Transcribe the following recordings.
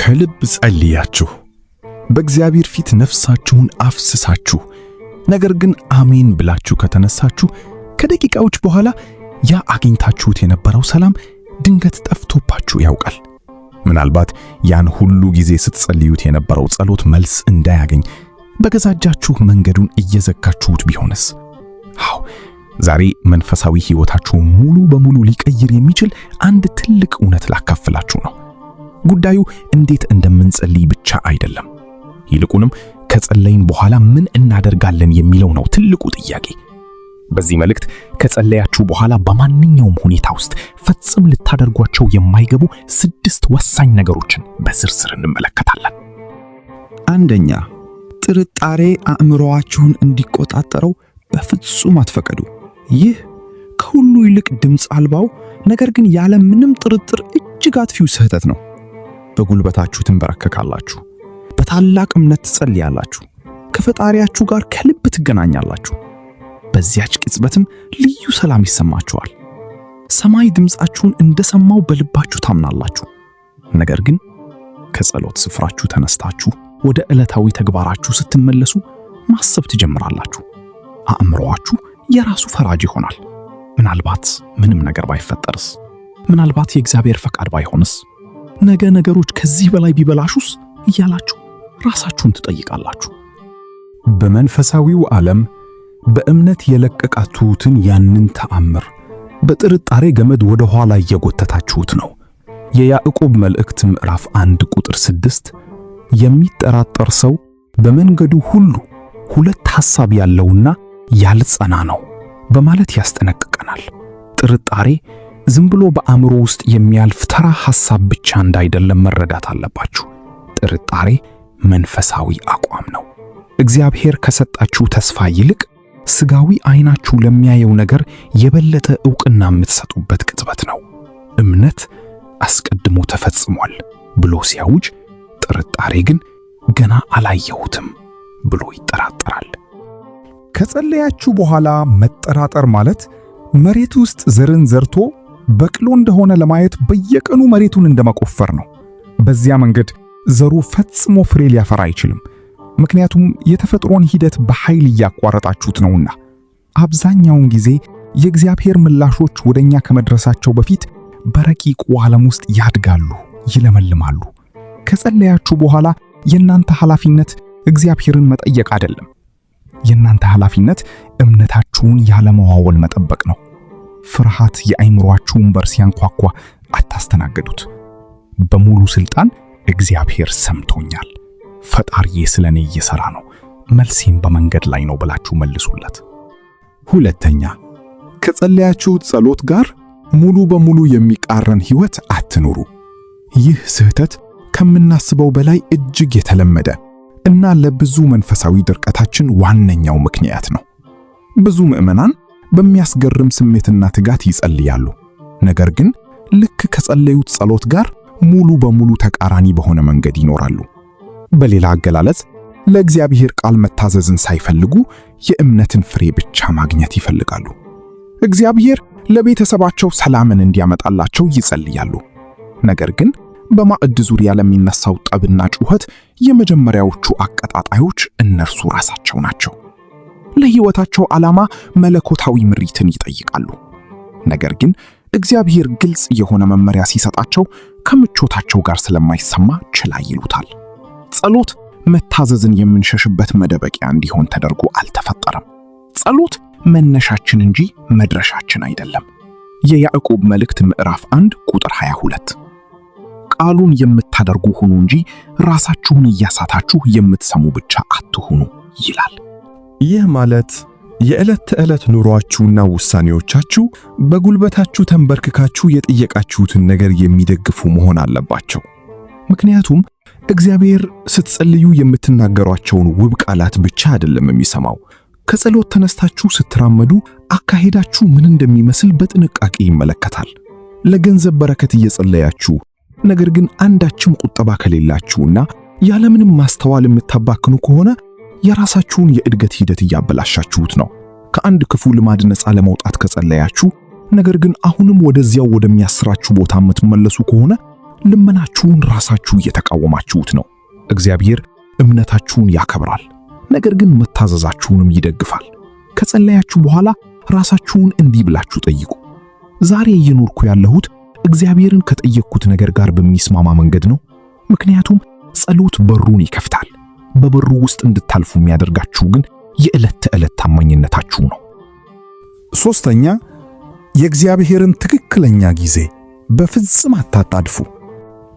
ከልብ ጸልያችሁ በእግዚአብሔር ፊት ነፍሳችሁን አፍስሳችሁ ነገር ግን አሜን ብላችሁ ከተነሳችሁ ከደቂቃዎች በኋላ ያ አግኝታችሁት የነበረው ሰላም ድንገት ጠፍቶባችሁ ያውቃል። ምናልባት ያን ሁሉ ጊዜ ስትጸልዩት የነበረው ጸሎት መልስ እንዳያገኝ በገዛጃችሁ መንገዱን እየዘጋችሁት ቢሆንስ? አዎ፣ ዛሬ መንፈሳዊ ሕይወታችሁን ሙሉ በሙሉ ሊቀይር የሚችል አንድ ትልቅ እውነት ላካፍላችሁ ነው። ጉዳዩ እንዴት እንደምንጸልይ ብቻ አይደለም። ይልቁንም ከጸለይን በኋላ ምን እናደርጋለን የሚለው ነው ትልቁ ጥያቄ። በዚህ መልእክት ከጸለያችሁ በኋላ በማንኛውም ሁኔታ ውስጥ ፈጽም ልታደርጓቸው የማይገቡ 6 ወሳኝ ነገሮችን በዝርዝር እንመለከታለን። አንደኛ፣ ጥርጣሬ አእምሮአችሁን እንዲቆጣጠረው በፍጹም አትፈቀዱ። ይህ ከሁሉ ይልቅ ድምፅ አልባው ነገር ግን ያለ ምንም ጥርጥር እጅግ አጥፊው ስህተት ነው። በጉልበታችሁ ትንበረከካላችሁ፣ በታላቅ እምነት ትጸልያላችሁ፣ ከፈጣሪያችሁ ጋር ከልብ ትገናኛላችሁ። በዚያች ቅጽበትም ልዩ ሰላም ይሰማችኋል። ሰማይ ድምፃችሁን እንደሰማው በልባችሁ ታምናላችሁ። ነገር ግን ከጸሎት ስፍራችሁ ተነስታችሁ ወደ ዕለታዊ ተግባራችሁ ስትመለሱ ማሰብ ትጀምራላችሁ። አእምሮአችሁ የራሱ ፈራጅ ይሆናል። ምናልባት ምንም ነገር ባይፈጠርስ? ምናልባት የእግዚአብሔር ፈቃድ ባይሆንስ? ነገ ነገሮች ከዚህ በላይ ቢበላሹስ? እያላችሁ ራሳችሁን ትጠይቃላችሁ። በመንፈሳዊው ዓለም በእምነት የለቀቃችሁትን ያንን ተአምር በጥርጣሬ ገመድ ወደ ኋላ እየጎተታችሁት ነው። የያዕቆብ መልእክት ምዕራፍ 1 ቁጥር 6 የሚጠራጠር ሰው በመንገዱ ሁሉ ሁለት ሐሳብ ያለውና ያልጸና ነው በማለት ያስጠነቅቀናል። ጥርጣሬ ዝም ብሎ በአእምሮ ውስጥ የሚያልፍ ተራ ሐሳብ ብቻ እንዳይደለም መረዳት አለባችሁ። ጥርጣሬ መንፈሳዊ አቋም ነው። እግዚአብሔር ከሰጣችሁ ተስፋ ይልቅ ስጋዊ አይናችሁ ለሚያየው ነገር የበለጠ ዕውቅና የምትሰጡበት ቅጽበት ነው። እምነት አስቀድሞ ተፈጽሟል ብሎ ሲያውጅ፣ ጥርጣሬ ግን ገና አላየሁትም ብሎ ይጠራጠራል። ከጸለያችሁ በኋላ መጠራጠር ማለት መሬት ውስጥ ዘርን ዘርቶ በቅሎ እንደሆነ ለማየት በየቀኑ መሬቱን እንደመቆፈር ነው። በዚያ መንገድ ዘሩ ፈጽሞ ፍሬ ሊያፈራ አይችልም። ምክንያቱም የተፈጥሮን ሂደት በኃይል እያቋረጣችሁት ነውና። አብዛኛውን ጊዜ የእግዚአብሔር ምላሾች ወደኛ ከመድረሳቸው በፊት በረቂቁ ዓለም ውስጥ ያድጋሉ፣ ይለመልማሉ። ከጸለያችሁ በኋላ የእናንተ ኃላፊነት እግዚአብሔርን መጠየቅ አይደለም። የእናንተ ኃላፊነት እምነታችሁን ያለመዋወል መጠበቅ ነው። ፍርሃት የአእምሮአችሁን በር ሲያንኳኳ አታስተናገዱት። በሙሉ ስልጣን እግዚአብሔር ሰምቶኛል፣ ፈጣሪዬ ስለኔ እየሰራ ነው፣ መልሴም በመንገድ ላይ ነው ብላችሁ መልሱለት። ሁለተኛ፣ ከጸለያችሁት ጸሎት ጋር ሙሉ በሙሉ የሚቃረን ሕይወት አትኑሩ። ይህ ስህተት ከምናስበው በላይ እጅግ የተለመደ እና ለብዙ መንፈሳዊ ድርቀታችን ዋነኛው ምክንያት ነው። ብዙ ምዕመናን በሚያስገርም ስሜትና ትጋት ይጸልያሉ፣ ነገር ግን ልክ ከጸለዩት ጸሎት ጋር ሙሉ በሙሉ ተቃራኒ በሆነ መንገድ ይኖራሉ። በሌላ አገላለጽ ለእግዚአብሔር ቃል መታዘዝን ሳይፈልጉ የእምነትን ፍሬ ብቻ ማግኘት ይፈልጋሉ። እግዚአብሔር ለቤተሰባቸው ሰላምን እንዲያመጣላቸው ይጸልያሉ፣ ነገር ግን በማዕድ ዙሪያ ለሚነሳው ጠብና ጩኸት የመጀመሪያዎቹ አቀጣጣዮች እነርሱ ራሳቸው ናቸው። ለሕይወታቸው ዓላማ መለኮታዊ ምሪትን ይጠይቃሉ፣ ነገር ግን እግዚአብሔር ግልጽ የሆነ መመሪያ ሲሰጣቸው ከምቾታቸው ጋር ስለማይሰማ ችላ ይሉታል። ጸሎት መታዘዝን የምንሸሽበት መደበቂያ እንዲሆን ተደርጎ አልተፈጠረም። ጸሎት መነሻችን እንጂ መድረሻችን አይደለም። የያዕቆብ መልእክት ምዕራፍ 1 ቁጥር 22 ቃሉን የምታደርጉ ሁኑ እንጂ ራሳችሁን እያሳታችሁ የምትሰሙ ብቻ አትሁኑ ይላል። ይህ ማለት የዕለት ተዕለት ኑሯችሁና ውሳኔዎቻችሁ በጉልበታችሁ ተንበርክካችሁ የጠየቃችሁትን ነገር የሚደግፉ መሆን አለባቸው። ምክንያቱም እግዚአብሔር ስትጸልዩ የምትናገሯቸውን ውብ ቃላት ብቻ አይደለም የሚሰማው። ከጸሎት ተነስታችሁ ስትራመዱ አካሄዳችሁ ምን እንደሚመስል በጥንቃቄ ይመለከታል። ለገንዘብ በረከት እየጸለያችሁ ነገር ግን አንዳችም ቁጠባ ከሌላችሁና ያለምንም ማስተዋል የምታባክኑ ከሆነ የራሳችሁን የእድገት ሂደት እያበላሻችሁት ነው። ከአንድ ክፉ ልማድ ነፃ ለመውጣት ከጸለያችሁ ነገር ግን አሁንም ወደዚያው ወደሚያስራችሁ ቦታ የምትመለሱ ከሆነ ልመናችሁን ራሳችሁ እየተቃወማችሁት ነው። እግዚአብሔር እምነታችሁን ያከብራል፣ ነገር ግን መታዘዛችሁንም ይደግፋል። ከጸለያችሁ በኋላ ራሳችሁን እንዲህ ብላችሁ ጠይቁ። ዛሬ እየኖርኩ ያለሁት እግዚአብሔርን ከጠየቅኩት ነገር ጋር በሚስማማ መንገድ ነው? ምክንያቱም ጸሎት በሩን ይከፍታል። በበሩ ውስጥ እንድታልፉ የሚያደርጋችሁ ግን የዕለት ተዕለት ታማኝነታችሁ ነው። ሶስተኛ፣ የእግዚአብሔርን ትክክለኛ ጊዜ በፍጹም አታጣድፉ።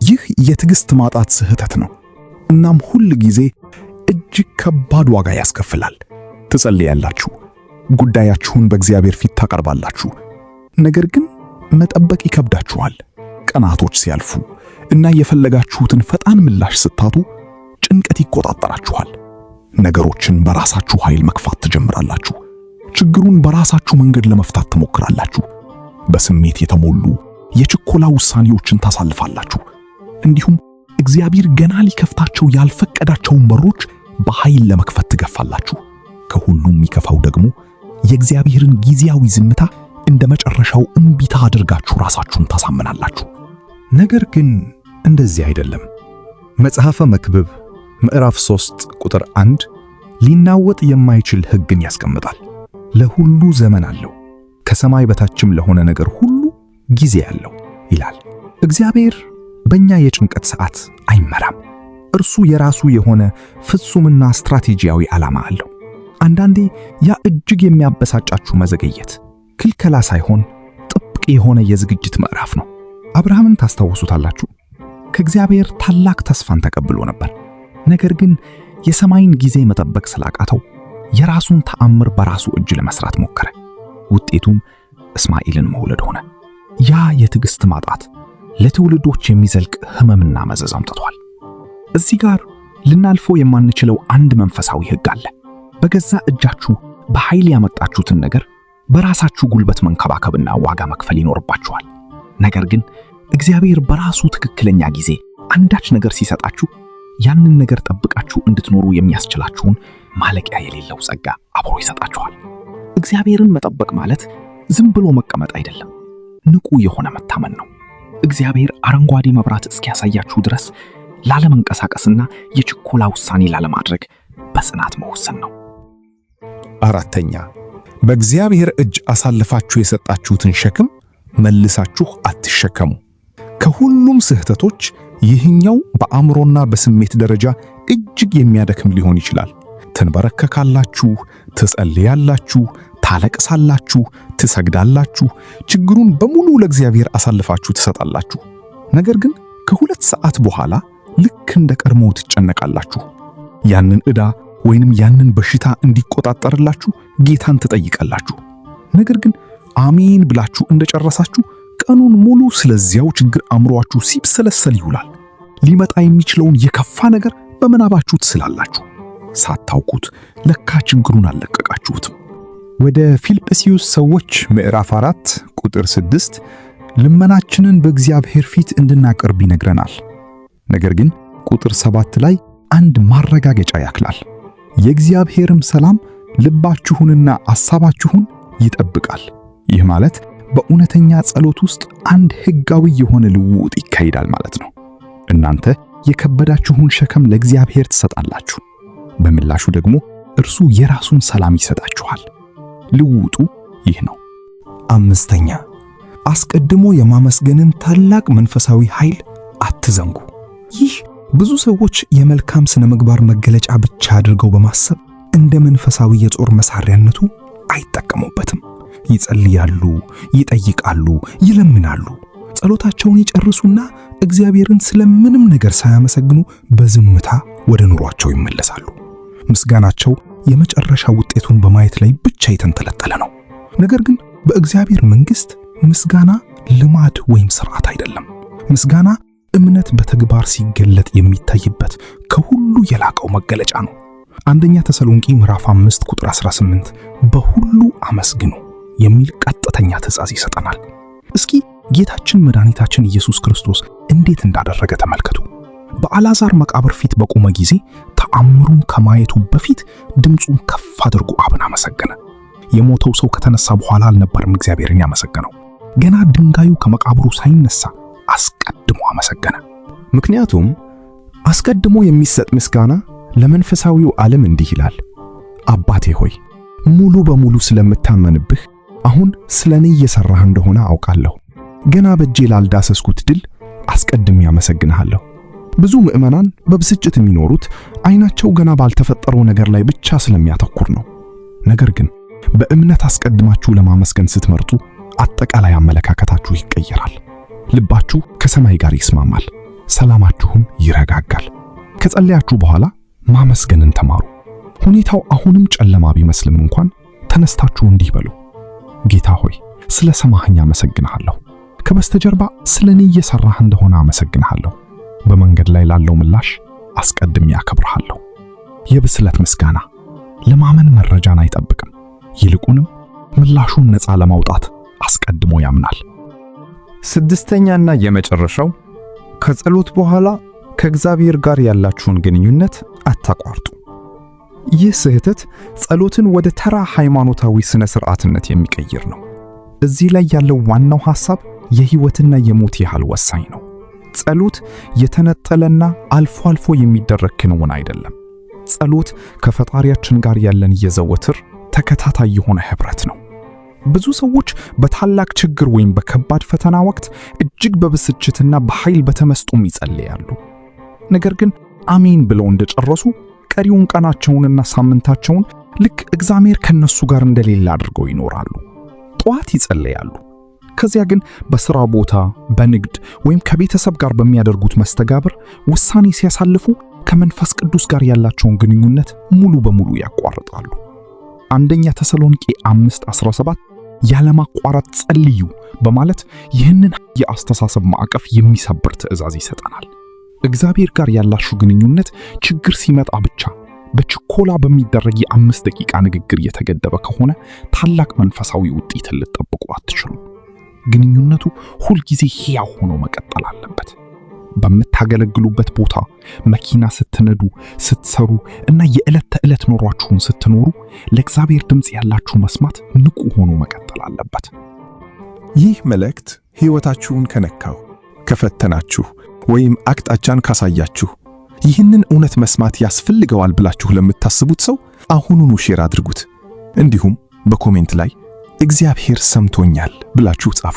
ይህ የትዕግስት ማጣት ስህተት ነው። እናም ሁል ጊዜ እጅግ ከባድ ዋጋ ያስከፍላል። ትጸልያላችሁ፣ ጉዳያችሁን በእግዚአብሔር ፊት ታቀርባላችሁ። ነገር ግን መጠበቅ ይከብዳችኋል። ቀናቶች ሲያልፉ እና የፈለጋችሁትን ፈጣን ምላሽ ስታጡ ጭንቀት ይቆጣጠራችኋል። ነገሮችን በራሳችሁ ኃይል መግፋት ትጀምራላችሁ። ችግሩን በራሳችሁ መንገድ ለመፍታት ትሞክራላችሁ። በስሜት የተሞሉ የችኮላ ውሳኔዎችን ታሳልፋላችሁ። እንዲሁም እግዚአብሔር ገና ሊከፍታቸው ያልፈቀዳቸውን በሮች በኃይል ለመክፈት ትገፋላችሁ። ከሁሉም የሚከፋው ደግሞ የእግዚአብሔርን ጊዜያዊ ዝምታ እንደ መጨረሻው እምቢታ አድርጋችሁ ራሳችሁን ታሳምናላችሁ። ነገር ግን እንደዚህ አይደለም። መጽሐፈ መክብብ ምዕራፍ 3 ቁጥር 1 ሊናወጥ የማይችል ሕግን ያስቀምጣል። ለሁሉ ዘመን አለው፣ ከሰማይ በታችም ለሆነ ነገር ሁሉ ጊዜ አለው ይላል። እግዚአብሔር በእኛ የጭንቀት ሰዓት አይመራም። እርሱ የራሱ የሆነ ፍጹምና ስትራቴጂያዊ ዓላማ አለው። አንዳንዴ ያ እጅግ የሚያበሳጫችሁ መዘገየት ክልከላ ሳይሆን ጥብቅ የሆነ የዝግጅት ምዕራፍ ነው። አብርሃምን ታስታውሱታላችሁ። ከእግዚአብሔር ታላቅ ተስፋን ተቀብሎ ነበር። ነገር ግን የሰማይን ጊዜ መጠበቅ ስላቃተው የራሱን ተአምር በራሱ እጅ ለመስራት ሞከረ። ውጤቱም እስማኤልን መውለድ ሆነ። ያ የትዕግስት ማጣት ለትውልዶች የሚዘልቅ ሕመምና መዘዝ አምጥቷል። እዚህ ጋር ልናልፈው የማንችለው አንድ መንፈሳዊ ሕግ አለ። በገዛ እጃችሁ በኃይል ያመጣችሁትን ነገር በራሳችሁ ጉልበት መንከባከብና ዋጋ መክፈል ይኖርባችኋል። ነገር ግን እግዚአብሔር በራሱ ትክክለኛ ጊዜ አንዳች ነገር ሲሰጣችሁ ያንን ነገር ጠብቃችሁ እንድትኖሩ የሚያስችላችሁን ማለቂያ የሌለው ጸጋ አብሮ ይሰጣችኋል። እግዚአብሔርን መጠበቅ ማለት ዝም ብሎ መቀመጥ አይደለም፣ ንቁ የሆነ መታመን ነው። እግዚአብሔር አረንጓዴ መብራት እስኪያሳያችሁ ድረስ ላለመንቀሳቀስና የችኮላ ውሳኔ ላለማድረግ በጽናት መወሰን ነው። አራተኛ፣ በእግዚአብሔር እጅ አሳልፋችሁ የሰጣችሁትን ሸክም መልሳችሁ አትሸከሙ። ከሁሉም ስህተቶች ይህኛው በአእምሮና በስሜት ደረጃ እጅግ የሚያደክም ሊሆን ይችላል። ትንበረከካላችሁ፣ ትጸልያላችሁ፣ ታለቅሳላችሁ፣ ትሰግዳላችሁ፣ ችግሩን በሙሉ ለእግዚአብሔር አሳልፋችሁ ትሰጣላችሁ። ነገር ግን ከ2 ሰዓት በኋላ ልክ እንደ ቀድሞው ትጨነቃላችሁ። ያንን ዕዳ ወይንም ያንን በሽታ እንዲቆጣጠርላችሁ ጌታን ትጠይቃላችሁ። ነገር ግን አሜን ብላችሁ እንደጨረሳችሁ ቀኑን ሙሉ ስለዚያው ችግር አእምሮአችሁ ሲብሰለሰል ይውላል። ሊመጣ የሚችለውን የከፋ ነገር በምናባችሁ ትስላላችሁ። ሳታውቁት ለካ ችግሩን አልለቀቃችሁትም። ወደ ፊልጵስዩስ ሰዎች ምዕራፍ 4 ቁጥር 6 ልመናችንን በእግዚአብሔር ፊት እንድናቀርብ ይነግረናል። ነገር ግን ቁጥር 7 ላይ አንድ ማረጋገጫ ያክላል። የእግዚአብሔርም ሰላም ልባችሁንና ሐሳባችሁን ይጠብቃል። ይህ ማለት በእውነተኛ ጸሎት ውስጥ አንድ ሕጋዊ የሆነ ልውውጥ ይካሄዳል ማለት ነው። እናንተ የከበዳችሁን ሸክም ለእግዚአብሔር ትሰጣላችሁ፣ በምላሹ ደግሞ እርሱ የራሱን ሰላም ይሰጣችኋል። ልውውጡ ይህ ነው። አምስተኛ፣ አስቀድሞ የማመስገንን ታላቅ መንፈሳዊ ኃይል አትዘንጉ። ይህ ብዙ ሰዎች የመልካም ስነ ምግባር መገለጫ ብቻ አድርገው በማሰብ እንደ መንፈሳዊ የጦር መሳሪያነቱ አይጠቀሙበትም። ይጸልያሉ፣ ይጠይቃሉ፣ ይለምናሉ። ጸሎታቸውን ይጨርሱና እግዚአብሔርን ስለምንም ነገር ሳያመሰግኑ በዝምታ ወደ ኑሯቸው ይመለሳሉ። ምስጋናቸው የመጨረሻ ውጤቱን በማየት ላይ ብቻ የተንጠለጠለ ነው። ነገር ግን በእግዚአብሔር መንግሥት ምስጋና ልማድ ወይም ሥርዓት አይደለም። ምስጋና እምነት በተግባር ሲገለጥ የሚታይበት ከሁሉ የላቀው መገለጫ ነው። አንደኛ ተሰሎንቄ ምዕራፍ 5 ቁጥር 18 በሁሉ አመስግኑ የሚል ቀጥተኛ ትእዛዝ ይሰጠናል። እስኪ ጌታችን መድኃኒታችን ኢየሱስ ክርስቶስ እንዴት እንዳደረገ ተመልከቱ። በአልዓዛር መቃብር ፊት በቆመ ጊዜ ተአምሩን ከማየቱ በፊት ድምፁን ከፍ አድርጎ አብን አመሰገነ። የሞተው ሰው ከተነሳ በኋላ አልነበረም እግዚአብሔርን ያመሰገነው። ገና ድንጋዩ ከመቃብሩ ሳይነሳ አስቀድሞ አስቀድሞ አመሰገነ። ምክንያቱም አስቀድሞ የሚሰጥ ምስጋና ለመንፈሳዊው ዓለም እንዲህ ይላል፣ አባቴ ሆይ ሙሉ በሙሉ ስለምታመንብህ አሁን ስለኔ እየሰራህ እንደሆነ አውቃለሁ። ገና በእጄ ላልዳሰስኩት ድል አስቀድሜ አመሰግንሃለሁ። ብዙ ምዕመናን በብስጭት የሚኖሩት አይናቸው ገና ባልተፈጠረው ነገር ላይ ብቻ ስለሚያተኩር ነው። ነገር ግን በእምነት አስቀድማችሁ ለማመስገን ስትመርጡ አጠቃላይ አመለካከታችሁ ይቀየራል። ልባችሁ ከሰማይ ጋር ይስማማል፣ ሰላማችሁም ይረጋጋል። ከጸለያችሁ በኋላ ማመስገንን ተማሩ። ሁኔታው አሁንም ጨለማ ቢመስልም እንኳን ተነስታችሁ እንዲህ በሉ፣ ጌታ ሆይ ስለ ሰማኸኝ አመሰግንሃለሁ። ከበስተጀርባ ስለኔ እየሰራህ እንደሆነ አመሰግንሃለሁ። በመንገድ ላይ ላለው ምላሽ አስቀድሜ አከብርሃለሁ። የብስለት ምስጋና ለማመን መረጃን አይጠብቅም፣ ይልቁንም ምላሹን ነፃ ለማውጣት አስቀድሞ ያምናል። ስድስተኛና የመጨረሻው ከጸሎት በኋላ ከእግዚአብሔር ጋር ያላችሁን ግንኙነት አታቋርጡ። ይህ ስህተት ጸሎትን ወደ ተራ ሃይማኖታዊ ስነ ስርዓትነት የሚቀይር ነው። እዚህ ላይ ያለው ዋናው ሐሳብ የሕይወትና የሞት ያህል ወሳኝ ነው። ጸሎት የተነጠለና አልፎ አልፎ የሚደረግ ክንውን አይደለም። ጸሎት ከፈጣሪያችን ጋር ያለን የዘወትር ተከታታይ የሆነ ኅብረት ነው። ብዙ ሰዎች በታላቅ ችግር ወይም በከባድ ፈተና ወቅት እጅግ በብስጭትና በኃይል በተመስጦም ይጸልያሉ። ነገር ግን አሜን ብለው እንደጨረሱ ቀሪውን ቀናቸውንና ሳምንታቸውን ልክ እግዚአብሔር ከነሱ ጋር እንደሌለ አድርገው ይኖራሉ። ጠዋት ይጸልያሉ። ከዚያ ግን በሥራ ቦታ፣ በንግድ ወይም ከቤተሰብ ጋር በሚያደርጉት መስተጋብር ውሳኔ ሲያሳልፉ ከመንፈስ ቅዱስ ጋር ያላቸውን ግንኙነት ሙሉ በሙሉ ያቋርጣሉ። አንደኛ ተሰሎንቄ 5:17 ያለማቋረጥ ጸልዩ በማለት ይህንን የአስተሳሰብ ማዕቀፍ የሚሰብር ትእዛዝ ይሰጠናል። እግዚአብሔር ጋር ያላችሁ ግንኙነት ችግር ሲመጣ ብቻ በችኮላ በሚደረግ የ5 ደቂቃ ንግግር የተገደበ ከሆነ ታላቅ መንፈሳዊ ውጤትን ልትጠብቁ አትችሉም። ግንኙነቱ ሁልጊዜ ሕያው ሆኖ መቀጠል አለበት። በምታገለግሉበት ቦታ፣ መኪና ስትነዱ፣ ስትሰሩ እና የዕለት ተዕለት ኑሯችሁን ስትኖሩ ለእግዚአብሔር ድምፅ ያላችሁ መስማት ንቁ ሆኖ መቀጠል አለበት። ይህ መልእክት ሕይወታችሁን ከነካው፣ ከፈተናችሁ ወይም አቅጣጫን ካሳያችሁ ይህንን እውነት መስማት ያስፈልገዋል ብላችሁ ለምታስቡት ሰው አሁኑኑ ሼር አድርጉት። እንዲሁም በኮሜንት ላይ እግዚአብሔር ሰምቶኛል ብላችሁ ጻፉ።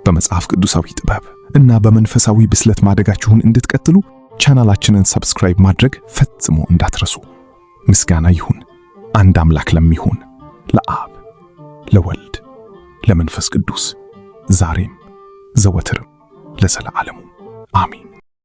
በመጽሐፍ ቅዱሳዊ ጥበብ እና በመንፈሳዊ ብስለት ማደጋችሁን እንድትቀጥሉ ቻናላችንን ሰብስክራይብ ማድረግ ፈጽሞ እንዳትረሱ። ምስጋና ይሁን አንድ አምላክ ለሚሆን ለአብ ለወልድ ለመንፈስ ቅዱስ ዛሬም ዘወትርም ለዘለዓለሙ አሜን።